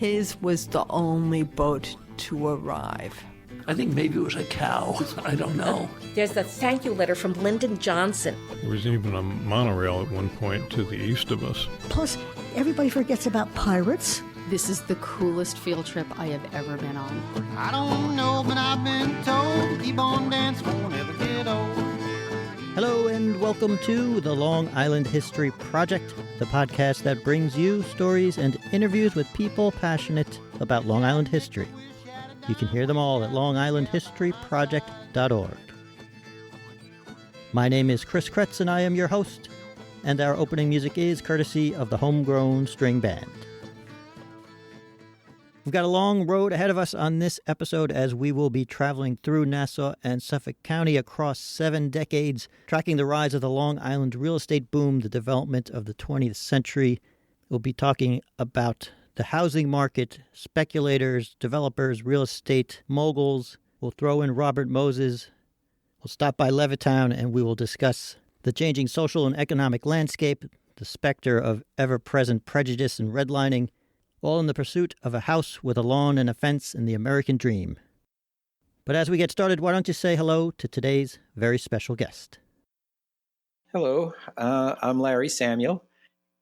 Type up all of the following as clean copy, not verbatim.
His was the only boat to arrive. I think maybe it was a cow. I don't know. There's the thank you letter from Lyndon Johnson. There was even a monorail at one point to the east of us. Plus, everybody forgets about pirates. This is the coolest field trip I have ever been on. I don't know, but I've been told, keep on dancing, won't ever get old. Hello and welcome to the Long Island History Project, the podcast that brings you stories and interviews with people passionate about Long Island history. You can hear them all at longislandhistoryproject.org. My name is Chris Kretz and I am your host, and our opening music is courtesy of the Homegrown String Band. We've got a long road ahead of us on this episode as we will be traveling through Nassau and Suffolk County across 7 decades, tracking the rise of the Long Island real estate boom, the development of the 20th century. We'll be talking about the housing market, speculators, developers, real estate moguls. We'll throw in Robert Moses. We'll stop by Levittown and we will discuss the changing social and economic landscape, the specter of ever-present prejudice and redlining, all in the pursuit of a house with a lawn and a fence in the American dream. But as we get started, why don't you say hello to today's very special guest? Hello, I'm Larry Samuel,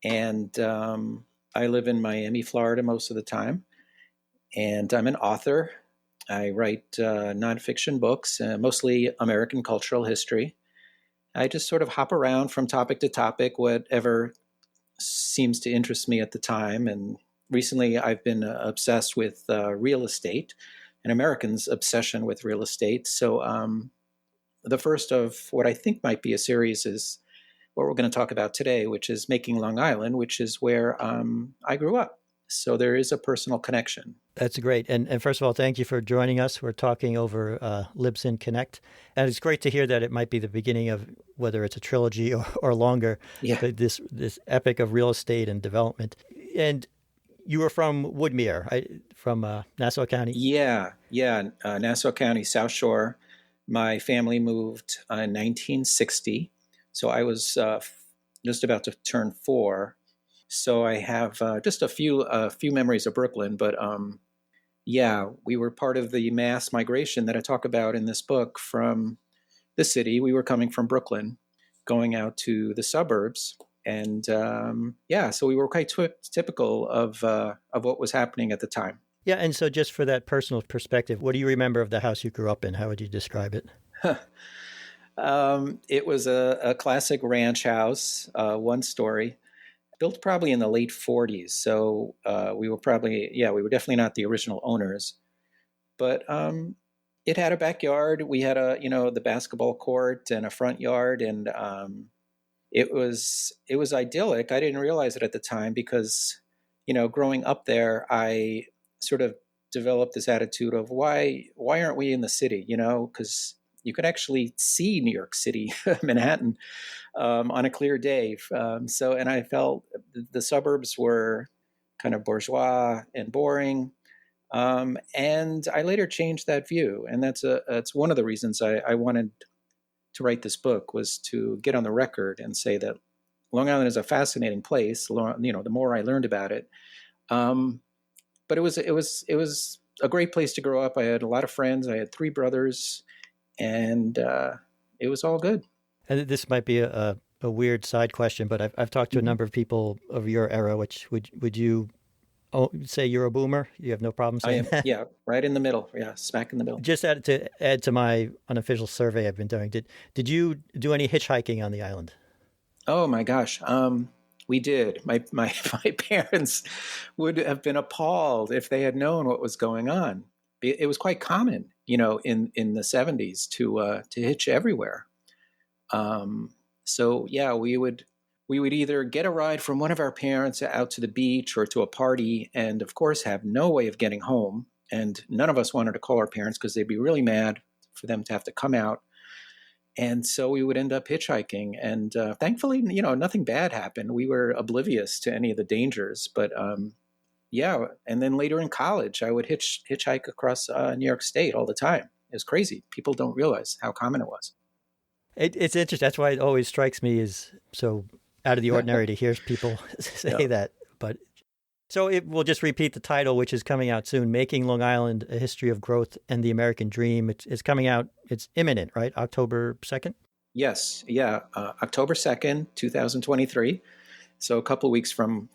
and I live in Miami, Florida most of the time, and I'm an author. I write nonfiction books, mostly American cultural history. I just sort of hop around from topic to topic, whatever seems to interest me at the time, and recently, I've been obsessed with real estate, an American's obsession with real estate. So the first of what I think might be a series is what we're going to talk about today, which is Making Long Island, which is where I grew up. So there is a personal connection. That's great. And first of all, thank you for joining us. We're talking over Libsyn Connect. And it's great to hear that it might be the beginning of whether it's a trilogy or longer, this epic of real estate and development. And you were from Woodmere, right? From Nassau County? Yeah, Nassau County, South Shore. My family moved in 1960, so I was just about to turn 4. So I have just a few memories of Brooklyn, but we were part of the mass migration that I talk about in this book from the city. We were coming from Brooklyn, going out to the suburbs. And so we were quite typical of what was happening at the time. Yeah, and so just for that personal perspective, what do you remember of the house you grew up in? How would you describe it? It was a classic ranch house, 1 story, built probably in the late 40s. So we were definitely not the original owners. But it had a backyard. We had the basketball court and a front yard, and It was idyllic. I didn't realize it at the time because, growing up there, I sort of developed this attitude of why aren't we in the city? Because you could actually see New York City, Manhattan, on a clear day. And I felt the suburbs were kind of bourgeois and boring. And I later changed that view, and that's one of the reasons I wanted to write this book, was to get on the record and say that Long Island is a fascinating place. The more I learned about it, but it was a great place to grow up. I had a lot of friends. I had 3 brothers, and it was all good. And this might be a weird side question, but I've talked to a number of people of your era. Which would you say you're a boomer? You have no problem saying that? Yeah, right in the middle. Yeah, smack in the middle. Just to add to my unofficial survey I've been doing, did you do any hitchhiking on the island? Oh my gosh, we did. My parents would have been appalled if they had known what was going on. It was quite common, in the 70s to hitch everywhere. We would either get a ride from one of our parents out to the beach or to a party, and of course have no way of getting home. And none of us wanted to call our parents because they'd be really mad for them to have to come out. And so we would end up hitchhiking. And thankfully, nothing bad happened. We were oblivious to any of the dangers. But and then later in college, I would hitchhike across New York State all the time. It was crazy. People don't realize how common it was. It's interesting. That's why it always strikes me as so out of the ordinary to hear people say that. But So we'll just repeat the title, which is coming out soon, Making Long Island, A History of Growth and the American Dream. It's coming out, it's imminent, right? October 2nd? Yes, yeah, October 2nd, 2023. So a couple of weeks from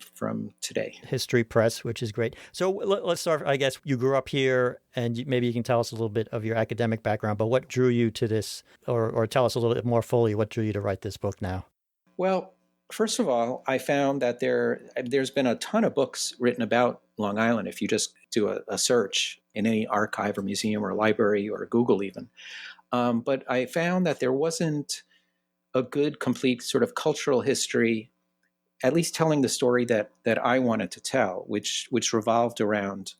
today. History Press, which is great. So let's start, I guess you grew up here, and maybe you can tell us a little bit of your academic background, but what drew you to this, or tell us a little bit more fully, what drew you to write this book now? Well, first of all, I found that there's been a ton of books written about Long Island if you just do a search in any archive or museum or library or Google even. But I found that there wasn't a good, complete sort of cultural history, at least telling the story that I wanted to tell, which revolved around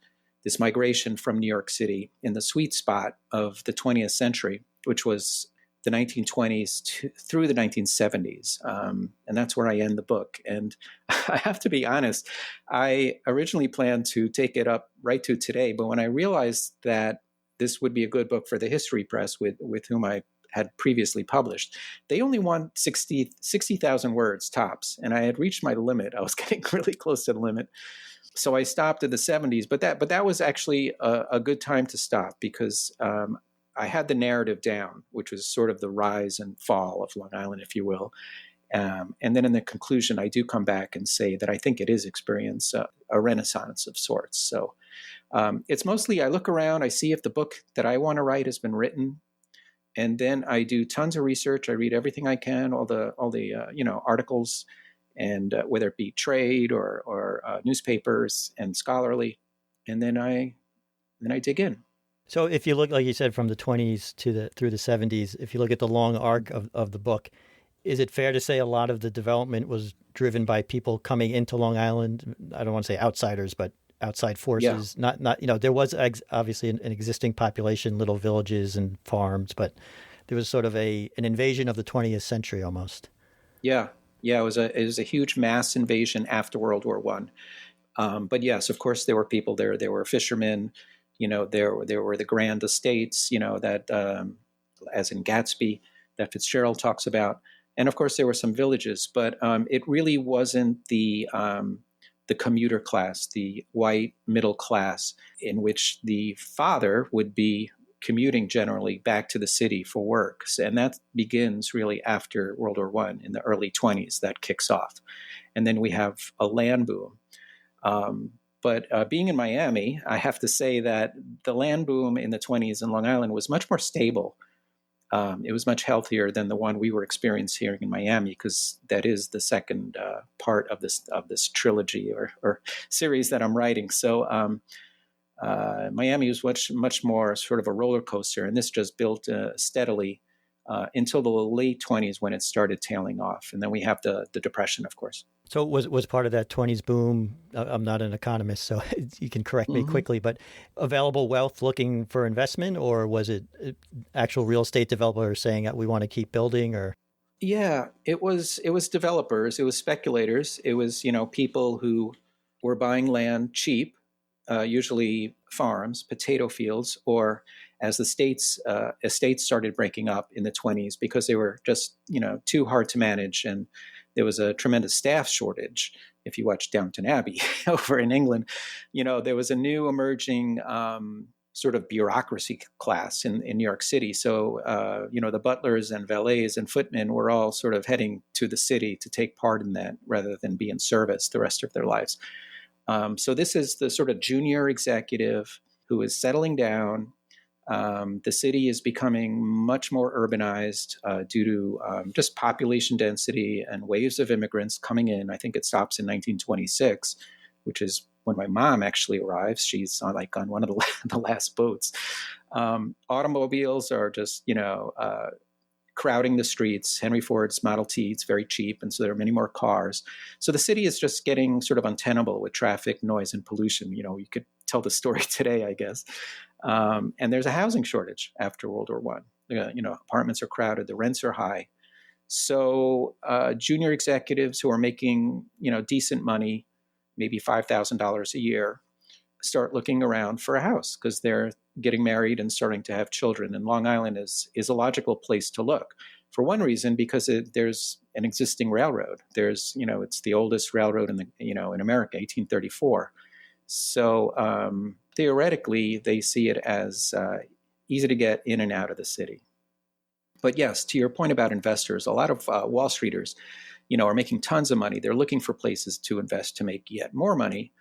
this migration from New York City in the sweet spot of the 20th century, which was the 1920s through the 1970s. And that's where I end the book. And I have to be honest, I originally planned to take it up right to today, but when I realized that this would be a good book for the History Press with whom I had previously published, they only want 60,000 words tops. And I had reached my limit. I was getting really close to the limit. So I stopped at the 70s, but that was actually a good time to stop because I had the narrative down, which was sort of the rise and fall of Long Island, if you will. And then in the conclusion, I do come back and say that I think it is experience a renaissance of sorts. So it's mostly, I look around, I see if the book that I want to write has been written. And then I do tons of research. I read everything I can, all the articles, and whether it be trade or newspapers and scholarly. And then I dig in. So if you look, like you said, from the 20s through the 70s, if you look at the long arc of the book, is it fair to say a lot of the development was driven by people coming into Long Island? I don't want to say outsiders, but outside forces. Yeah. Not there was obviously an existing population, little villages and farms, but there was sort of an invasion of the 20th century almost. Yeah. It was a huge mass invasion after World War I. But yes, of course, there were people there. There were fishermen. There were the grand estates, that, as in Gatsby, that Fitzgerald talks about. And of course, there were some villages, but it really wasn't the commuter class, the white middle class, in which the father would be commuting generally back to the city for work. And that begins really after World War I in the early 20s, that kicks off. And then we have a land boom. But being in Miami, I have to say that the land boom in the 20s in Long Island was much more stable. It was much healthier than the one we were experiencing here in Miami, because that is the second part of this trilogy or series that I'm writing. So Miami was much more sort of a roller coaster, and this just built steadily until the late 20s when it started tailing off. And then we have the Depression, of course. So was part of that 20s boom, I'm not an economist, so you can correct me quickly, but available wealth looking for investment, or was it actual real estate developers saying we want to keep building? Or yeah, it was developers, it was speculators, it was people who were buying land cheap, usually farms, potato fields, or as the estates started breaking up in the 20s because they were just too hard to manage, and there was a tremendous staff shortage. If you watch Downton Abbey over in England, there was a new emerging sort of bureaucracy class in New York City. So, the butlers and valets and footmen were all sort of heading to the city to take part in that rather than be in service the rest of their lives. So this is the sort of junior executive who is settling down. The city is becoming much more urbanized due to just population density and waves of immigrants coming in. I think it stops in 1926, which is when my mom actually arrives. She's on one of the last boats. Automobiles are just, crowding the streets. Henry Ford's Model T, it's very cheap, and so there are many more cars. So the city is just getting sort of untenable with traffic, noise, and pollution. You could tell the story today, I guess. And there's a housing shortage after World War I. Apartments are crowded, the rents are high. So junior executives who are making, decent money, maybe $5,000 a year, start looking around for a house because they're getting married and starting to have children. And Long Island is a logical place to look For one reason, because there's an existing railroad. It's the oldest railroad in America, 1834. So theoretically, they see it as easy to get in and out of the city. But yes, to your point about investors, a lot of Wall Streeters, are making tons of money. They're looking for places to invest to make yet more money,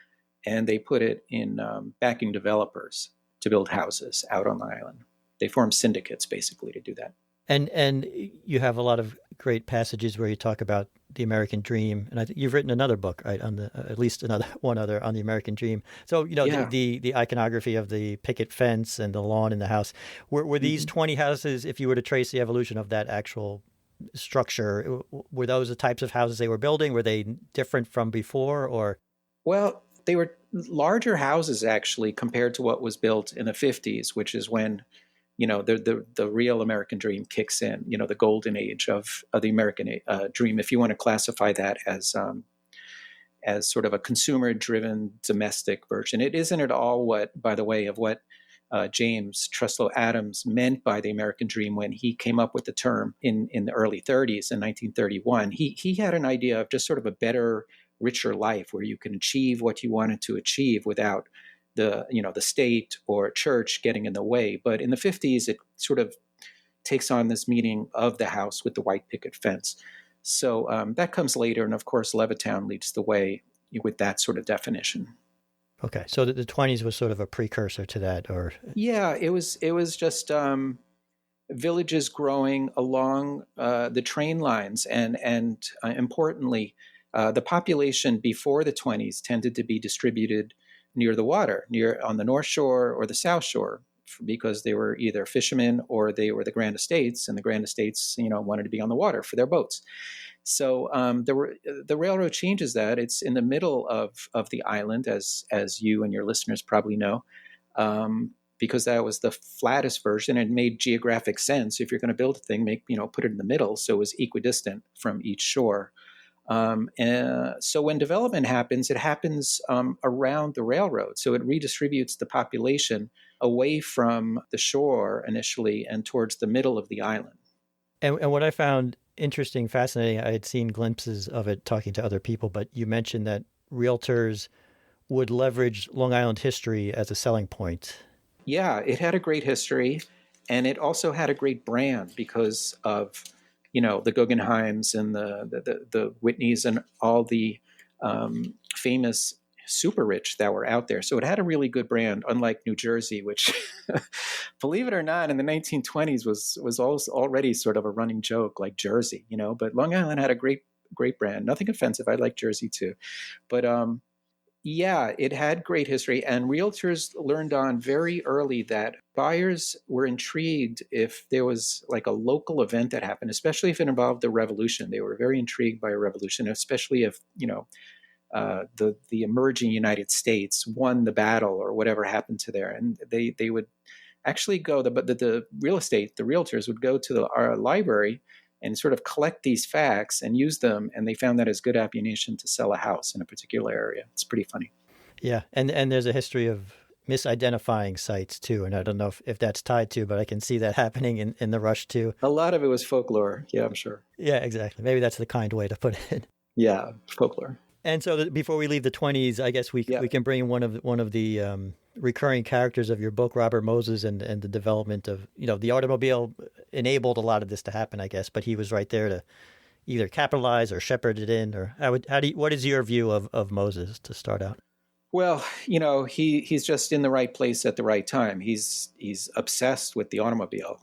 and they put it in backing developers to build houses out on the island. They form syndicates basically to do that. And you have a lot of great passages where you talk about the American dream, and I think you've written another book, right, on at least one other on the American dream. So the iconography of the picket fence and the lawn in the house. Were these 20 houses, if you were to trace the evolution of that actual structure, were those the types of houses they were building? Were they different from before, or? Well, they were larger houses actually compared to what was built in the 50s, which is when the real American dream kicks in, the golden age of the American dream, if you want to classify that as sort of a consumer-driven domestic version. It isn't at all what James Truslow Adams meant by the American dream when he came up with the term in the early 30s in 1931. He had an idea of just sort of a better, richer life where you can achieve what you wanted to achieve without the state or church getting in the way. But in the 50s, it sort of takes on this meaning of the house with the white picket fence. So that comes later. And of course, Levittown leads the way with that sort of definition. Okay. So the 20s was sort of a precursor to that, or? Yeah, it was just villages growing along the train lines. And importantly, the population before the 20s tended to be distributed near the water, on the North Shore or the South Shore, because they were either fishermen or they were the Grand Estates, and the Grand Estates, wanted to be on the water for their boats. So the railroad changes that. It's in the middle of the island, as you and your listeners probably know, because that was the flattest version and made geographic sense. If you're going to build a thing, put it in the middle, so it was equidistant from each shore. So when development happens, it happens around the railroad. So it redistributes the population away from the shore initially and towards the middle of the island. And what I found interesting, fascinating, I had seen glimpses of it talking to other people, but you mentioned that realtors would leverage Long Island history as a selling point. Yeah, it had a great history, and it also had a great brand because of the Guggenheims and the Whitneys and all the famous super rich that were out there. So it had a really good brand, unlike New Jersey, which, believe it or not, in the 1920s was already sort of a running joke, like Jersey, But Long Island had a great brand. Nothing offensive. I like Jersey too, but yeah, it had great history, and realtors learned on very early that buyers were intrigued if there was like a local event that happened, especially if it involved the revolution. They were very intrigued by a revolution, especially if, the emerging United States won the battle or whatever happened to there. And they would actually go, the real estate, the realtors would go to our library and sort of collect these facts and use them. And they found that as good ammunition to sell a house in a particular area. It's pretty funny. Yeah. And there's a history of misidentifying sites too. And I don't know if that's tied to, but I can see that happening in the rush too. A lot of it was folklore. Yeah, I'm sure. Yeah, exactly. Maybe that's the kind way to put it. Yeah, folklore. And so before we leave the 20s, I guess we can bring in one of the recurring characters of your book, Robert Moses, and the development of, the automobile enabled a lot of this to happen, I guess, but he was right there to either capitalize or shepherd it in, or what is your view of Moses to start out? Well, he's just in the right place at the right time. He's obsessed with the automobile.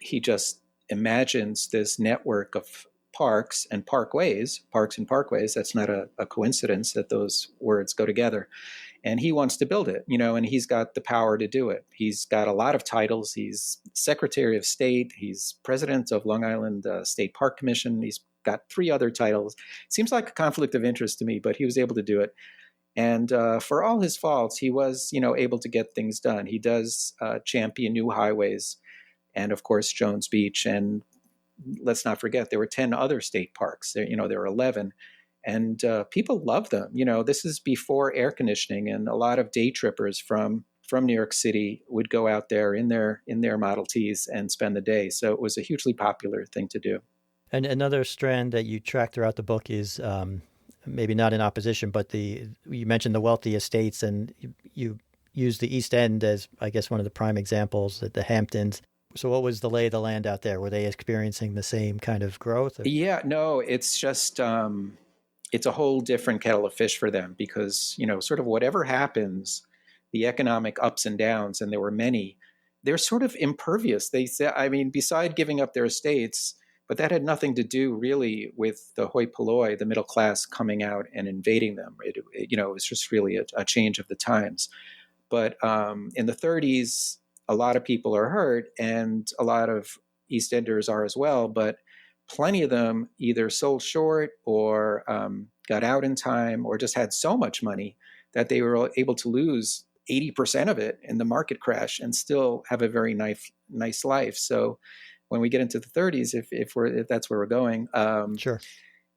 He just imagines this network of parks and parkways. That's not a coincidence that those words go together. And he wants to build it, and he's got the power to do it. He's got a lot of titles. He's Secretary of State. He's President of Long Island State Park Commission. He's got 3 other titles. Seems like a conflict of interest to me, but he was able to do it. And for all his faults, he was, able to get things done. He does champion new highways and, of course, Jones Beach. And let's not forget, there were 10 other state parks. There were 11. And people love them. This is before air conditioning, and a lot of day trippers from from New York City would go out there in their Model Ts and spend the day. So it was a hugely popular thing to do. And another strand that you track throughout the book is maybe not in opposition, but you mentioned the wealthy estates, and you use the East End as, I guess, one of the prime examples at the Hamptons. So what was the lay of the land out there? Were they experiencing the same kind of growth? Yeah, no, it's just, it's a whole different kettle of fish for them because, sort of whatever happens, the economic ups and downs, and there were many, they're sort of impervious. They say, beside giving up their estates, but that had nothing to do really with the hoi polloi, the middle class coming out and invading them. It was just really a change of the times. But in the 30s, a lot of people are hurt, and a lot of East Enders are as well. But plenty of them either sold short or got out in time, or just had so much money that they were able to lose 80% of it in the market crash and still have a very nice life. So when we get into the 30s, if that's where we're going, sure.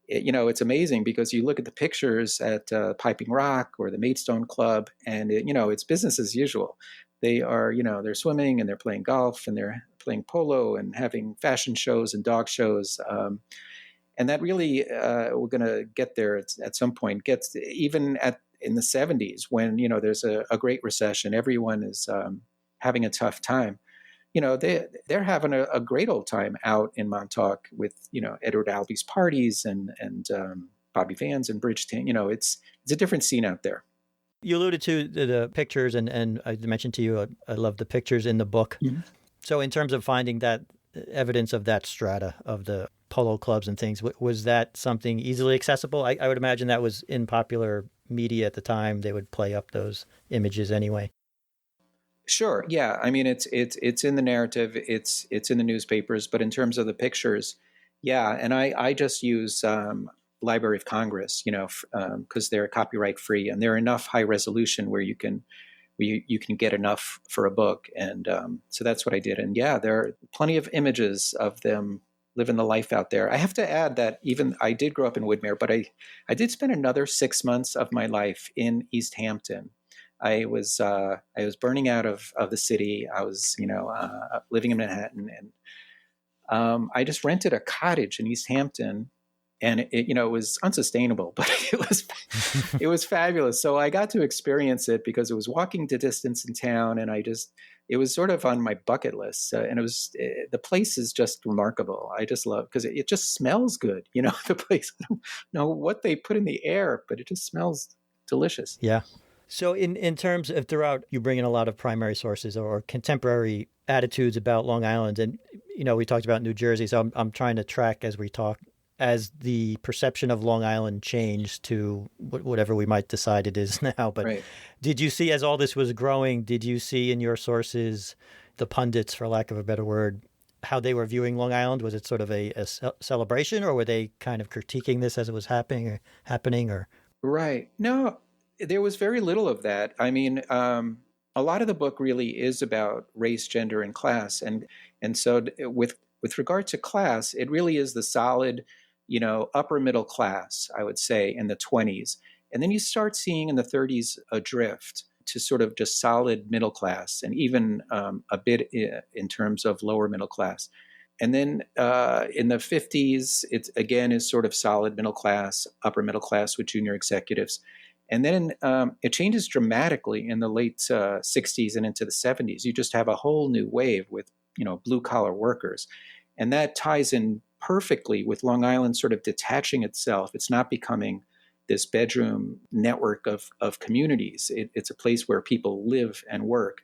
It's amazing because you look at the pictures at Piping Rock or the Maidstone Club, and it's business as usual. They are, they're swimming and they're playing golf and they're playing polo and having fashion shows and dog shows. And that really, we're going to get there at some point, gets even in the 70s when, there's a Great Recession, everyone is having a tough time. They're having a great old time out in Montauk with, Edward Albee's parties and Bobby Vans and Bridgetown. It's a different scene out there. You alluded to the pictures, and I mentioned to you, I love the pictures in the book. Mm-hmm. So in terms of finding that evidence of that strata of the polo clubs and things, was that something easily accessible? I would imagine that was in popular media at the time. They would play up those images anyway. Sure. Yeah. It's in the narrative. It's in the newspapers. But in terms of the pictures, yeah. And I just use Library of Congress, because they're copyright free and they're enough high resolution where you can get enough for a book. And so that's what I did. And yeah, there are plenty of images of them living the life out there. I have to add that even I did grow up in Woodmere, but I did spend another 6 months of my life in East Hampton. I was burning out of the city. I was, living in Manhattan, and I just rented a cottage in East Hampton, and it was unsustainable, but it was fabulous. So I got to experience it because it was walking to distance in town, and it was sort of on my bucket list. And the place is just remarkable. I just love, because it just smells good. The place, I don't know what they put in the air, but it just smells delicious. Yeah. So in terms of throughout, you bring in a lot of primary sources or contemporary attitudes about Long Island. And, we talked about New Jersey. So I'm trying to track as we talk, as the perception of Long Island changed to whatever we might decide it is now. But right. Did you see, as all this was growing, did you see in your sources, the pundits, for lack of a better word, how they were viewing Long Island? Was it sort of a celebration, or were they kind of critiquing this as it was happening? Or Right. No. There was very little of that. A lot of the book really is about race, gender, and class. And so with regard to class, it really is the solid, upper middle class, I would say, in the 20s. And then you start seeing in the 30s a drift to sort of just solid middle class, and even a bit in terms of lower middle class. And then in the 50s, it again is sort of solid middle class, upper middle class with junior executives. And then it changes dramatically in the late 60s and into the 70s. You just have a whole new wave with, blue collar workers. And that ties in perfectly with Long Island sort of detaching itself. It's not becoming this bedroom network of communities. It's a place where people live and work.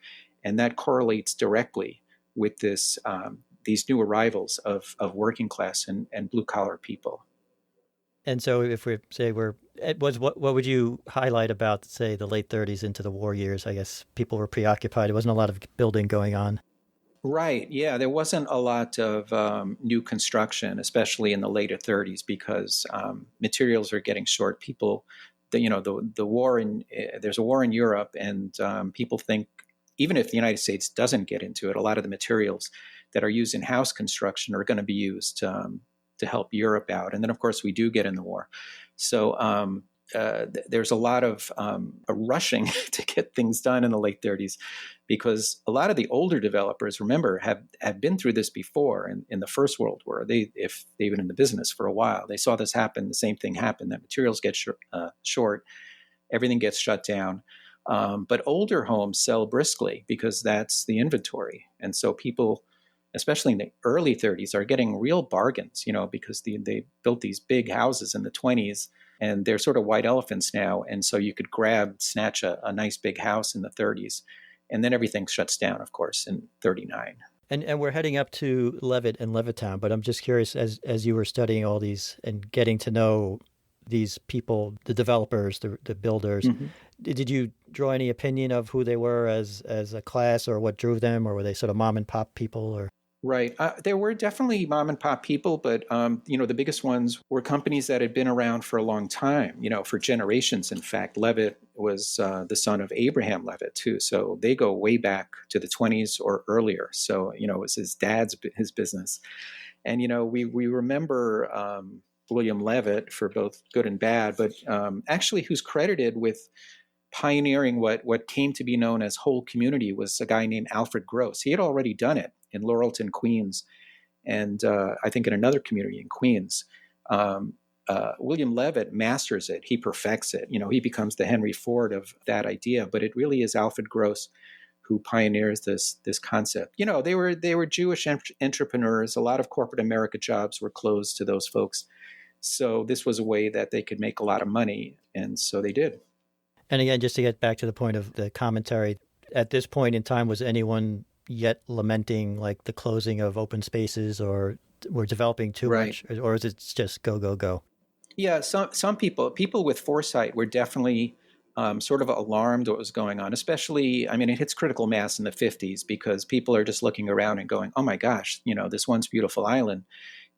And that correlates directly with these new arrivals of working class and blue collar people. And so if we say what would you highlight about, say, the late 30s into the war years? I guess people were preoccupied. There wasn't a lot of building going on. Right. Yeah, there wasn't a lot of new construction, especially in the later 30s, because materials are getting short. People, the war there's a war in Europe, and people think, even if the United States doesn't get into it, a lot of the materials that are used in house construction are going to be used to help Europe out. And then, of course, we do get in the war. So there's a lot of a rushing to get things done in the late 30s, because a lot of the older developers, remember, have been through this before in the First World War. If they've been in the business for a while, they saw this happen. The same thing happened. That materials get short, everything gets shut down. But older homes sell briskly because that's the inventory, and so people, especially in the early 30s, are getting real bargains, because they built these big houses in the 20s, and they're sort of white elephants now. And so you could snatch a nice big house in the 30s, and then everything shuts down, of course, in 39. And we're heading up to Levitt and Levittown, but I'm just curious, as you were studying all these and getting to know these people, the developers, the builders, did you draw any opinion of who they were as a class, or what drew them, or were they sort of mom and pop people? Or Right. There were definitely mom and pop people, but, the biggest ones were companies that had been around for a long time, for generations. In fact, Levitt was the son of Abraham Levitt, too. So they go way back to the 20s or earlier. So, it was his business. And, we remember William Levitt for both good and bad, but actually who's credited with pioneering what came to be known as whole community was a guy named Alfred Gross. He had already done it in Laurelton, Queens, and I think in another community in Queens. William Levitt masters it. He perfects it. He becomes the Henry Ford of that idea, but it really is Alfred Gross who pioneers this concept. They were Jewish entrepreneurs. A lot of corporate America jobs were closed to those folks. So this was a way that they could make a lot of money, and so they did. And again, just to get back to the point of the commentary, at this point in time, was anyone yet lamenting like the closing of open spaces, or we're developing too much, or is it just go, go, go? Yeah, some people with foresight were definitely sort of alarmed what was going on, especially, it hits critical mass in the 50s because people are just looking around and going, oh my gosh, this once beautiful island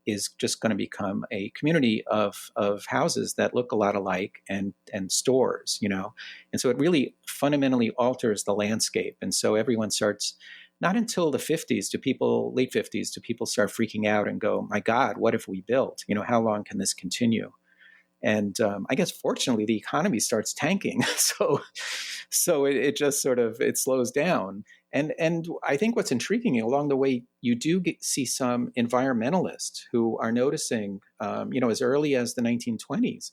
is just going to become a community of houses that look a lot alike and stores, and so it really fundamentally alters the landscape. And so everyone starts, not until the late 50s, do people start freaking out and go, my God, what if we built? How long can this continue? And I guess fortunately the economy starts tanking, so it just sort of slows down. And I think what's intriguing along the way, you do see some environmentalists who are noticing, as early as the 1920s,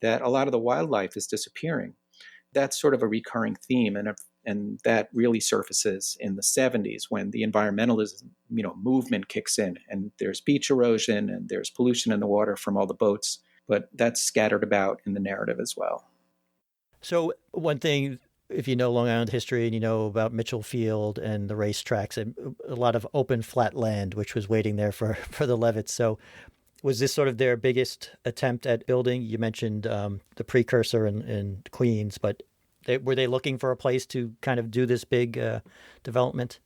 that a lot of the wildlife is disappearing. That's sort of a recurring theme, and that really surfaces in the 70s when the environmentalism, movement kicks in, and there's beach erosion and there's pollution in the water from all the boats, but that's scattered about in the narrative as well. So one thing, if you know Long Island history and you know about Mitchell Field and the racetracks, and a lot of open flat land, which was waiting there for the Levitts. So was this sort of their biggest attempt at building? You mentioned the precursor in Queens, but were they looking for a place to kind of do this big development?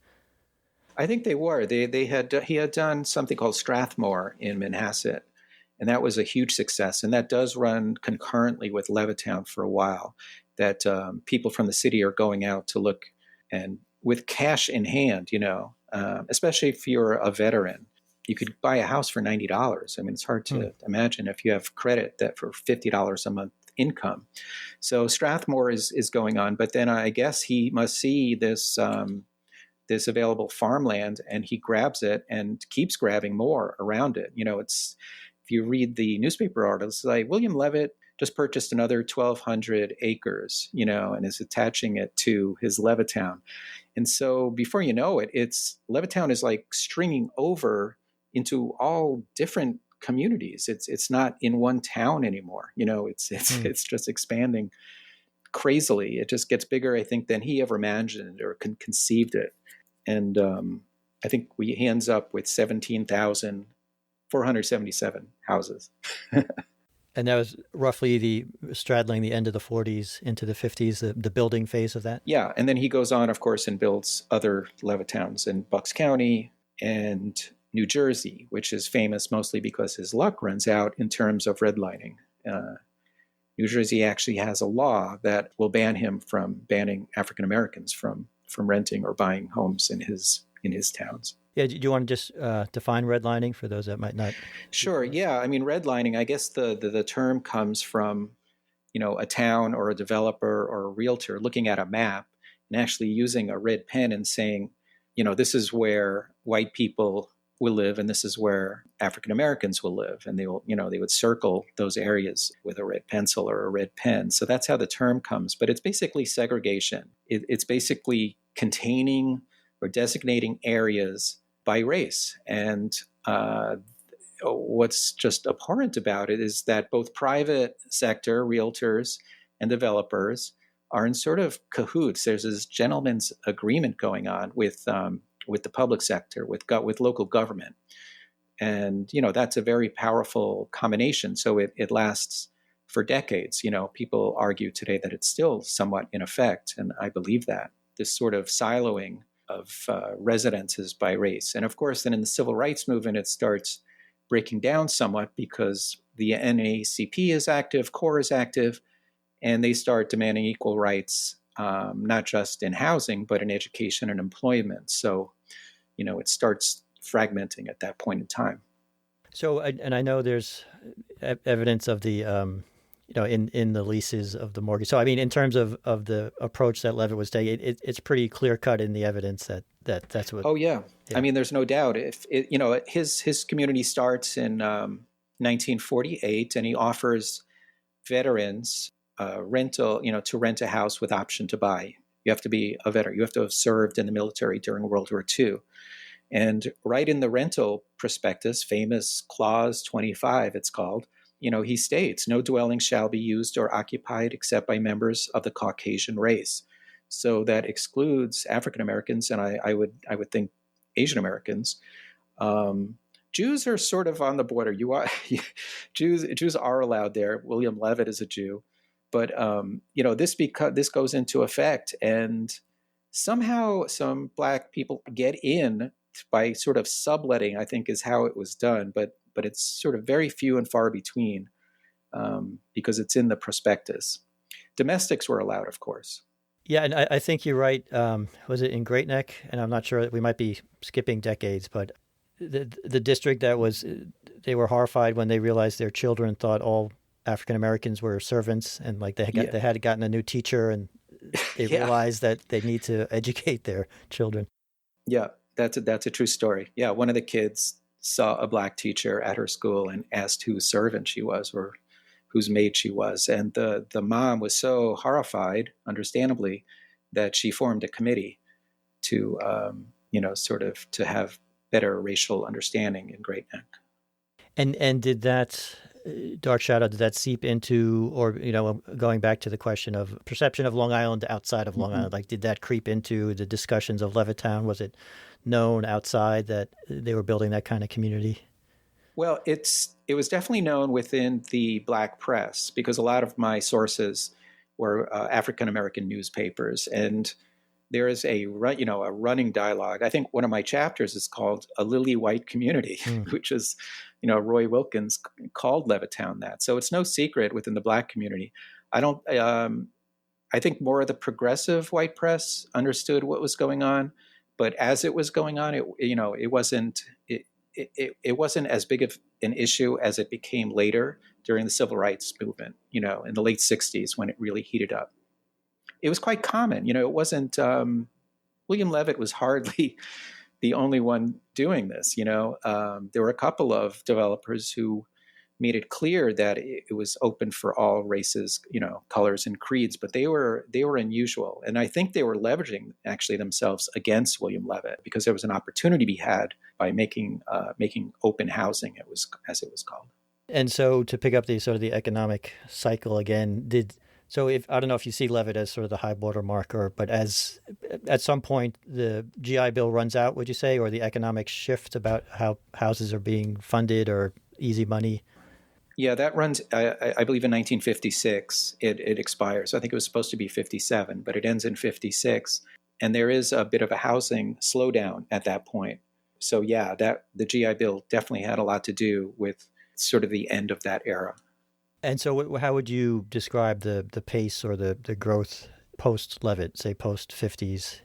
I think they were. He had done something called Strathmore in Manhasset, and that was a huge success. And that does run concurrently with Levittown for a while, that people from the city are going out to look, and with cash in hand, especially if you're a veteran, you could buy a house for $90. It's hard to imagine if you have credit that for $50 a month income. So Strathmore is going on, but then I guess he must see this available farmland, and he grabs it and keeps grabbing more around it. If you read the newspaper articles, it's like William Levitt just purchased another 1,200 acres, and is attaching it to his Levittown. And so before you know it, Levittown is like stringing over into all different communities. It's not in one town anymore. It's just expanding crazily. It just gets bigger, I think, than he ever imagined or conceived it. And I think he ends up with 17,477 houses. And that was roughly straddling the end of the 40s into the 50s, the building phase of that? Yeah, and then he goes on, of course, and builds other Levittowns in Bucks County and New Jersey, which is famous mostly because his luck runs out in terms of redlining. New Jersey actually has a law that will ban him from banning African Americans from renting or buying homes in his towns. Yeah, do you want to just define redlining for those that might not? Sure. Yeah, redlining, I guess the term comes from a town or a developer or a realtor looking at a map and actually using a red pen and saying, this is where white people will live and this is where African Americans will live. And they would circle those areas with a red pencil or a red pen. So that's how the term comes. But it's basically segregation. It's basically containing or designating areas by race. And what's just abhorrent about it is that both private sector realtors and developers are in sort of cahoots. There's this gentleman's agreement going on with the public sector, with local government. And, that's a very powerful combination. So it lasts for decades. People argue today that it's still somewhat in effect. And I believe that this sort of siloing of residences by race. And of course, then in the civil rights movement, it starts breaking down somewhat because the NAACP is active, CORE is active, and they start demanding equal rights, not just in housing, but in education and employment. So, it starts fragmenting at that point in time. So, and I know there's evidence of the, in the leases of the mortgage. So, I mean, in terms of the approach that Levitt was taking, it's pretty clear cut in the evidence that's what. Oh yeah. I mean, there's no doubt. If his community starts in 1948, and he offers veterans rental, to rent a house with option to buy. You have to be a veteran. You have to have served in the military during World War II. And right in the rental prospectus, famous Clause 25, it's called, he states, no dwelling shall be used or occupied except by members of the Caucasian race. So that excludes African Americans, and I would think Asian Americans. Jews are sort of on the border. Jews are allowed there. William Levitt is a Jew. But, this goes into effect, and somehow some Black people get in by sort of subletting, I think is how it was done. But it's sort of very few and far between because it's in the prospectus. Domestics were allowed, of course. Yeah, and I think you're right. Was it in Great Neck? And I'm not sure, we might be skipping decades, but the district they were horrified when they realized their children thought all African Americans were servants, and like they had gotten a new teacher, and they realized that they need to educate their children. Yeah, that's a true story. Yeah, one of the kids saw a Black teacher at her school and asked whose servant she was or whose maid she was, and the mom was so horrified, understandably, that she formed a committee to sort of to have better racial understanding in Great Neck. And did that Dark Shadow, did that seep into, or, going back to the question of perception of Long Island outside of Long Island, like did that creep into the discussions of Levittown? Was it known outside that they were building that kind of community? Well, it was definitely known within the Black press, because a lot of my sources were African-American newspapers, and there is a running dialogue. I think one of my chapters is called A Lily White Community, which is, Roy Wilkins called Levittown that. So it's no secret within the Black community. I think more of the progressive white press understood what was going on, but as it was going on, it wasn't as big of an issue as it became later during the civil rights movement, in the late 60s when it really heated up. It was quite common. It wasn't, William Levitt was hardly the only one doing this. There were a couple of developers who made it clear that it was open for all races, colors and creeds, but they were unusual. And I think they were leveraging actually themselves against William Levitt, because there was an opportunity to be had by making open housing, as it was called. And so to pick up the sort of the economic cycle again, I don't know if you see Levitt as sort of the high water marker, but as at some point the GI Bill runs out, would you say, or the economic shift about how houses are being funded or easy money? Yeah, that runs, I believe in 1956, it expires. I think it was supposed to be 57, but it ends in 56. And there is a bit of a housing slowdown at that point. So yeah, the GI Bill definitely had a lot to do with sort of the end of that era. And so how would you describe the pace or the growth post-Levitt, say post-50s?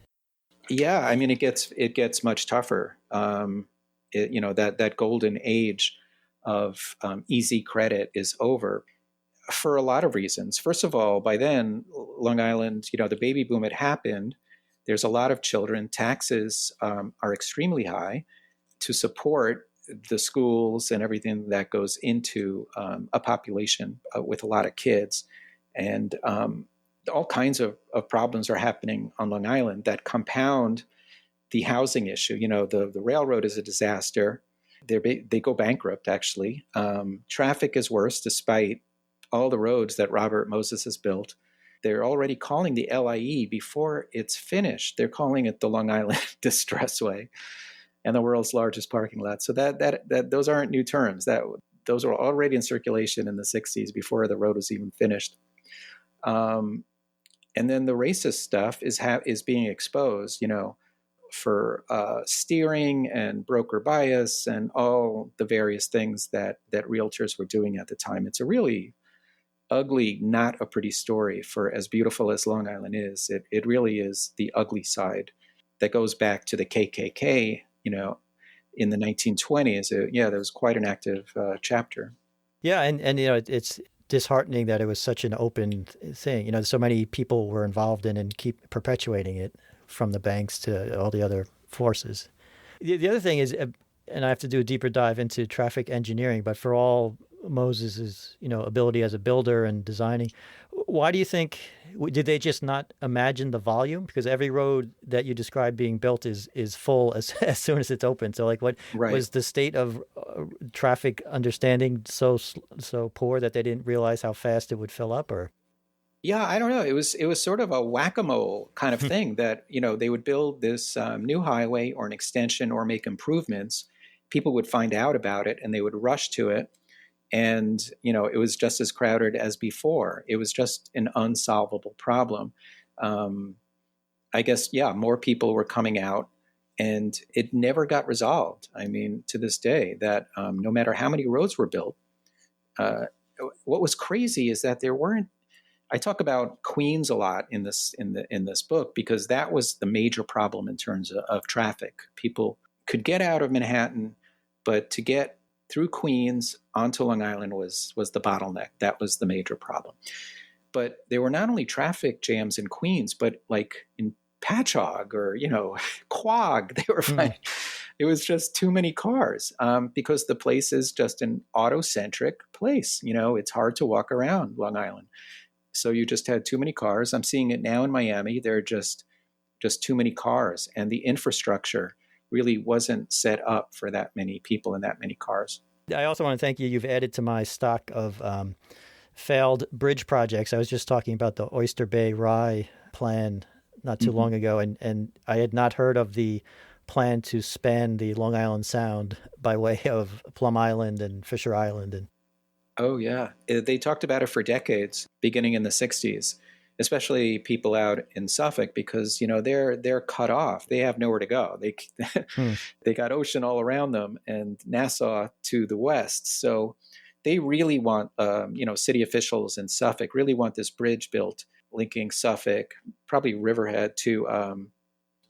Yeah, I mean, it gets much tougher. That golden age of easy credit is over. for a lot of reasons. First of all, by then, Long Island, the baby boom had happened. There's a lot of children. Taxes are extremely high to support the schools and everything that goes into a population with a lot of kids. And all kinds of problems are happening on Long Island that compound the housing issue. The railroad is a disaster. They go bankrupt, actually. Traffic is worse, despite all the roads that Robert Moses has built. They're already calling the LIE before it's finished. They're calling it the Long Island Distressway, and the world's largest parking lot. So that those aren't new terms. Those were already in circulation in the 60s before the road was even finished. And then the racist stuff is being exposed, for steering and broker bias and all the various things that realtors were doing at the time. It's a really ugly, not a pretty story for as beautiful as Long Island is. It really is the ugly side that goes back to the KKK, in the 1920s. There was quite an active chapter. Yeah, and it's disheartening that it was such an open thing. So many people were involved in and keep perpetuating it, from the banks to all the other forces. The other thing is, and I have to do a deeper dive into traffic engineering, but for all Moses's, ability as a builder and designing, why do you think, did they just not imagine the volume? Because every road that you describe being built is full as soon as it's open. So what right. was the state of traffic understanding so poor that they didn't realize how fast it would fill up, or? Yeah, I don't know. It was sort of a whack-a-mole kind of thing that, they would build this new highway or an extension or make improvements. People would find out about it and they would rush to it. And, it was just as crowded as before. It was just an unsolvable problem. I guess, more people were coming out and it never got resolved. I mean, to this day, that no matter how many roads were built, what was crazy is that there weren't. I talk about Queens a lot in this book because that was the major problem in terms of traffic. People could get out of Manhattan, but to get through Queens onto Long Island was the bottleneck. That was the major problem. But there were not only traffic jams in Queens, but like in Patchogue or Quogue, they were finding it was just too many cars because the place is just an auto-centric place. It's hard to walk around Long Island. So you just had too many cars. I'm seeing it now in Miami. There are just too many cars, and the infrastructure really wasn't set up for that many people and that many cars. I also want to thank you. You've added to my stock of failed bridge projects. I was just talking about the Oyster Bay Rye plan not too long ago, and I had not heard of the plan to span the Long Island Sound by way of Plum Island and Fisher Island. And oh, yeah. They talked about it for decades, beginning in the 60s, especially people out in Suffolk, because, they're cut off. They have nowhere to go. They got ocean all around them and Nassau to the west. So they really want, city officials in Suffolk really want this bridge built linking Suffolk, probably Riverhead, to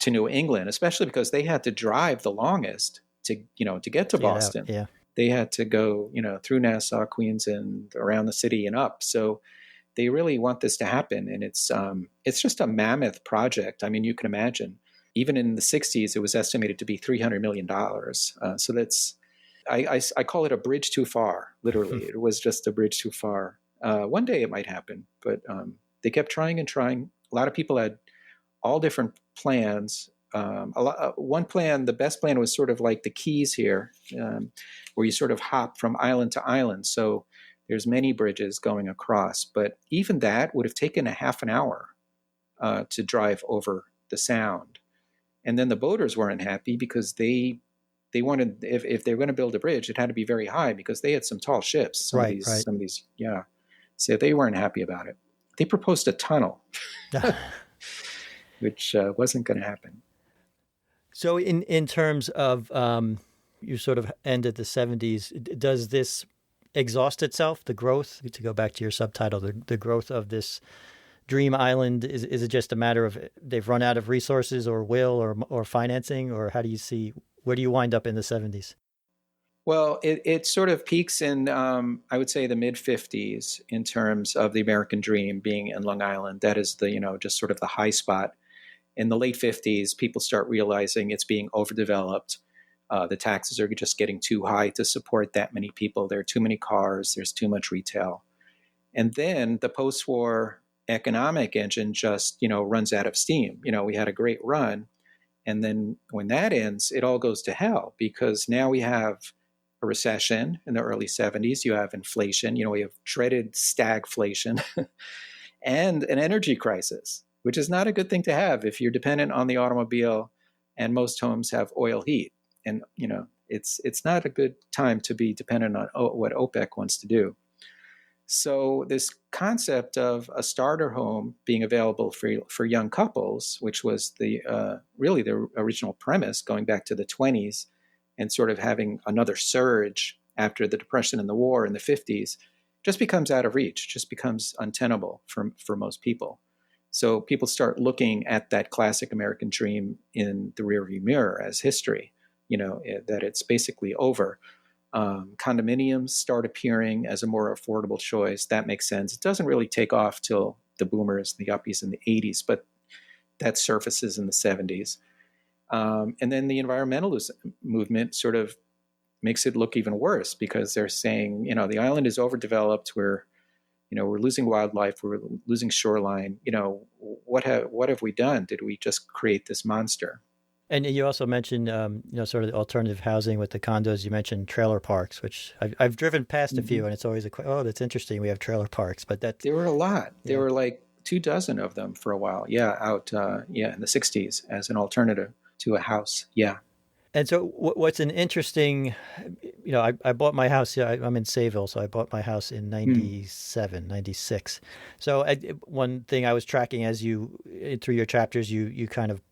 New England, especially because they had to drive the longest to get to Boston. Yeah. They had to go, through Nassau, Queens, and around the city and up. So they really want this to happen. And it's just a mammoth project. I mean, you can imagine, even in the 60s, it was estimated to be $300 million. So that's, I call it a bridge too far, literally. It was just a bridge too far. One day it might happen, but they kept trying and trying. A lot of people had all different plans. One plan, the best plan was sort of like the Keys here, where you sort of hop from island to island. So there's many bridges going across, but even that would have taken a half an hour to drive over the Sound. And then the boaters weren't happy because they wanted, if they were going to build a bridge, it had to be very high because they had some tall ships. Some of these, yeah. So they weren't happy about it. They proposed a tunnel, which wasn't going to happen. So in terms of you sort of end at the 70s, does this exhaust itself, the growth, to go back to your subtitle, the growth of this dream island? Is it just a matter of they've run out of resources or will or financing, or how do you see, where do you wind up in the 70s? Well, it sort of peaks in, I would say, the mid 50s in terms of the American dream being in Long Island. That is the, just sort of the high spot. In the late 50s, people start realizing it's being overdeveloped. The taxes are just getting too high to support that many people. There are too many cars. There's too much retail. And then the post-war economic engine just, runs out of steam. We had a great run. And then when that ends, it all goes to hell because now we have a recession in the early 70s. You have inflation. We have dreaded stagflation and an energy crisis, which is not a good thing to have if you're dependent on the automobile and most homes have oil heat. And, it's not a good time to be dependent on what OPEC wants to do. So this concept of a starter home being available for young couples, which was really the original premise going back to the 20s and sort of having another surge after the Depression and the war in the 50s, just becomes out of reach, just becomes untenable for most people. So people start looking at that classic American dream in the rearview mirror as history, that it's basically over. Condominiums start appearing as a more affordable choice. That makes sense. It doesn't really take off till the boomers, the yuppies in the 80s, but that surfaces in the 70s. And then the environmentalist movement sort of makes it look even worse because they're saying, the island is overdeveloped. We're losing wildlife. We're losing shoreline. What have we done? Did we just create this monster? And you also mentioned, sort of the alternative housing with the condos. You mentioned trailer parks, which I've driven past a few, and it's always that's interesting. We have trailer parks, but there were a lot. Yeah. There were like 24 of them for a while. Yeah, out in the 60s as an alternative to a house. Yeah. And so what's an interesting, I bought my house, I'm in Sayville, so I bought my house in 97, 96. So one thing I was tracking as through your chapters, you kind of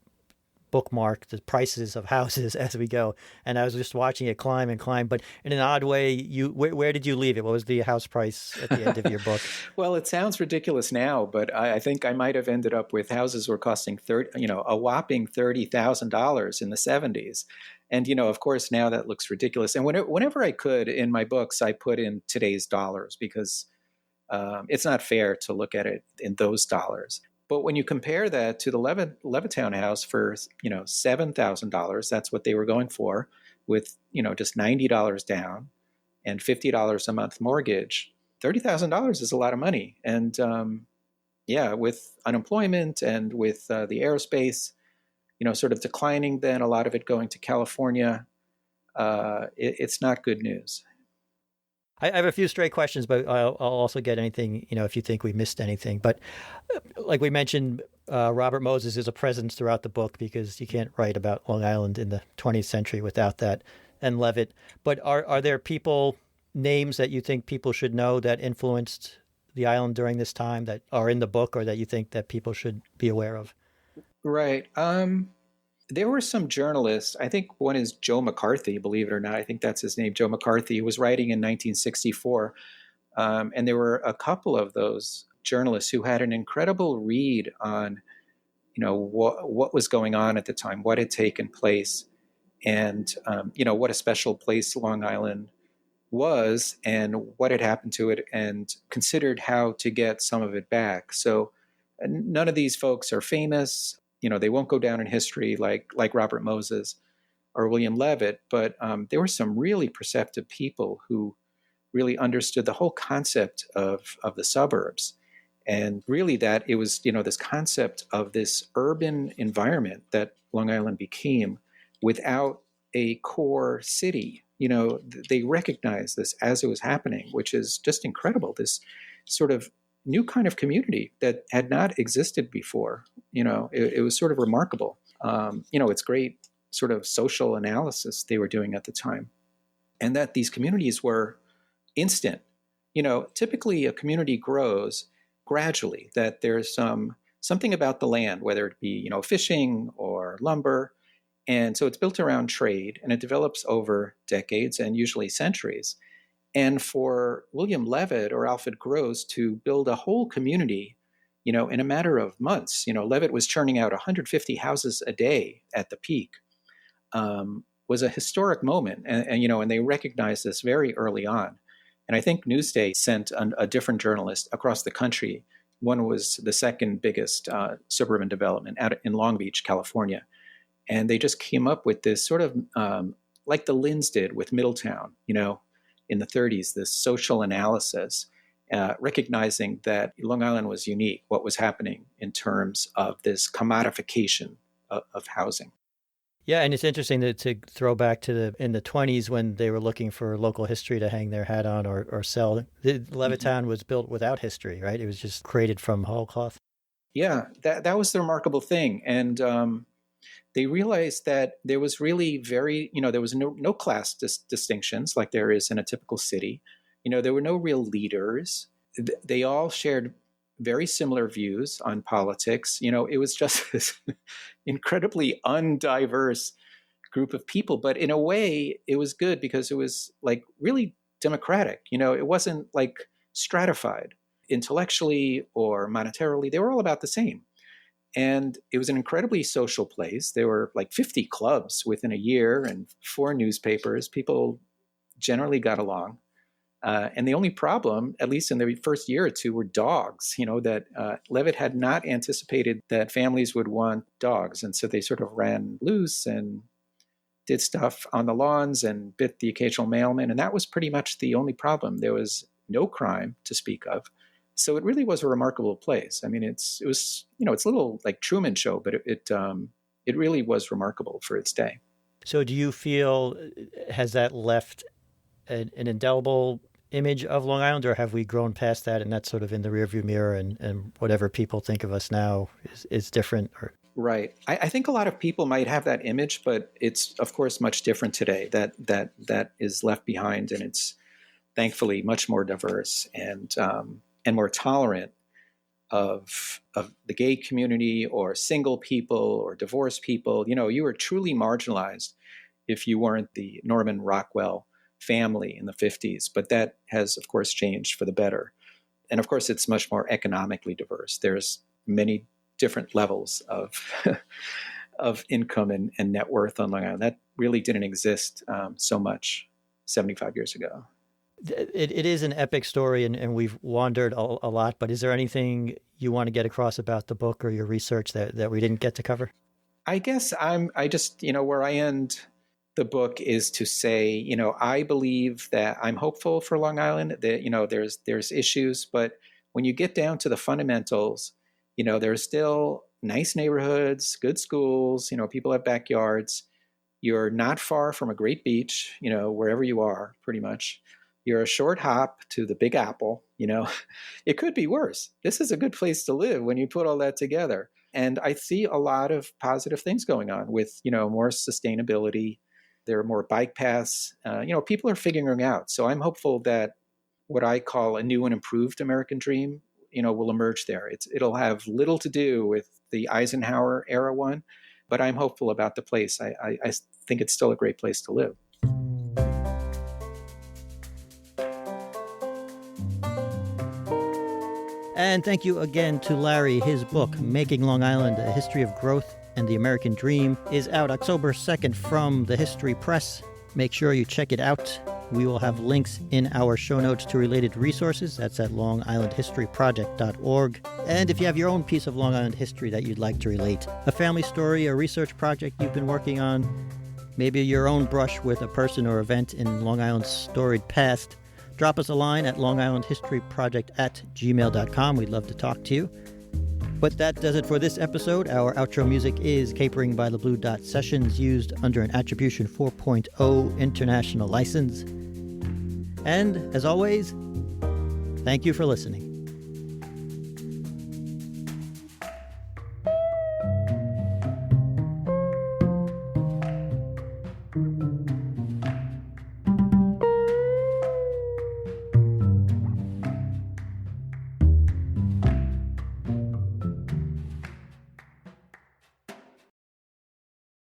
bookmark the prices of houses as we go, and I was just watching it climb and climb. But in an odd way, where did you leave it? What was the house price at the end of your book? Well, it sounds ridiculous now, but I think I might have ended up with houses were costing a whopping $30,000 in the 70s, and of course now that looks ridiculous. And whenever I could in my books, I put in today's dollars because it's not fair to look at it in those dollars. But when you compare that to the Levittown house for, $7,000, that's what they were going for, with, just $90 down and $50 a month mortgage, $30,000 is a lot of money. And with unemployment and with the aerospace, sort of declining, then a lot of it going to California, it's not good news. I have a few stray questions, but I'll also get anything, if you think we missed anything. But like we mentioned, Robert Moses is a presence throughout the book because you can't write about Long Island in the 20th century without that, and Levitt. But are there names that you think people should know that influenced the island during this time that are in the book or that you think that people should be aware of? Right. There were some journalists, I think one is Joe McCarthy, believe it or not. I think that's his name, Joe McCarthy, who was writing in 1964. And there were a couple of those journalists who had an incredible read on, what was going on at the time, what had taken place, and, what a special place Long Island was and what had happened to it, and considered how to get some of it back. So none of these folks are famous. They won't go down in history like Robert Moses or William Levitt, but there were some really perceptive people who really understood the whole concept of the suburbs. And really that it was, this concept of this urban environment that Long Island became without a core city. They recognized this as it was happening, which is just incredible. This sort of new kind of community that had not existed before. It was sort of remarkable. It's great sort of social analysis they were doing at the time. And that these communities were instant. Typically a community grows gradually, that there's something about the land, whether it be, fishing or lumber. And so it's built around trade and it develops over decades and usually centuries. And for William Levitt or Alfred Gross to build a whole community, in a matter of months, Levitt was churning out 150 houses a day at the peak. was a historic moment. And they recognized this very early on. And I think Newsday sent a different journalist across the country. One was the second biggest suburban development out in Long Beach, California. And they just came up with this sort of like the Linns did with Middletown, in the 30s, this social analysis, recognizing that Long Island was unique, what was happening in terms of this commodification of housing. Yeah, and it's interesting to throw back to in the 20s when they were looking for local history to hang their hat on or sell. Levittown was built without history, right? It was just created from whole cloth. Yeah, that was the remarkable thing. And they realized that there was really there was no class distinctions like there is in a typical city. There were no real leaders. They all shared very similar views on politics. It was just this incredibly undiverse group of people. But in a way, it was good because it was like really democratic. It wasn't like stratified intellectually or monetarily. They were all about the same. And it was an incredibly social place. There were like 50 clubs within a year and 4 newspapers. People generally got along. And the only problem, at least in the first year or two, were dogs, that Levitt had not anticipated that families would want dogs. And so they sort of ran loose and did stuff on the lawns and bit the occasional mailman. And that was pretty much the only problem. There was no crime to speak of. So it really was a remarkable place. I mean, it was it's a little like Truman Show, but it really was remarkable for its day. So do you feel, has that left an indelible image of Long Island, or have we grown past that and that's sort of in the rearview mirror and whatever people think of us now is different? Right. I think a lot of people might have that image, but it's of course much different today. That is left behind, and it's thankfully much more diverse and more tolerant of the gay community or single people or divorced people. You were truly marginalized if you weren't the Norman Rockwell family in the 50s, but that has, of course, changed for the better. And of course, it's much more economically diverse. There's many different levels of of income and net worth on Long Island. That really didn't exist so much 75 years ago. It is an epic story, and we've wandered a lot, but is there anything you want to get across about the book or your research that we didn't get to cover? I guess I just, where I end the book is to say, I believe that I'm hopeful for Long Island, that, there's issues, but when you get down to the fundamentals, there's still nice neighborhoods, good schools, people have backyards. You're not far from a great beach, wherever you are, pretty much. You're a short hop to the Big Apple, It could be worse. This is a good place to live when you put all that together. And I see a lot of positive things going on with, more sustainability. There are more bike paths. People are figuring out. So I'm hopeful that what I call a new and improved American dream, will emerge there. It'll have little to do with the Eisenhower era one, but I'm hopeful about the place. I think it's still a great place to live. And thank you again to Larry. His book, Making Long Island, A History of Growth and the American Dream, is out October 2nd from the History Press. Make sure you check it out. We will have links in our show notes to related resources. That's at longislandhistoryproject.org. And if you have your own piece of Long Island history that you'd like to relate, a family story, a research project you've been working on, maybe your own brush with a person or event in Long Island's storied past, drop us a line at longislandhistoryproject@gmail.com. We'd love to talk to you. But that does it for this episode. Our outro music is Capering by the Blue Dot Sessions, used under an Attribution 4.0 international license. And, as always, thank you for listening.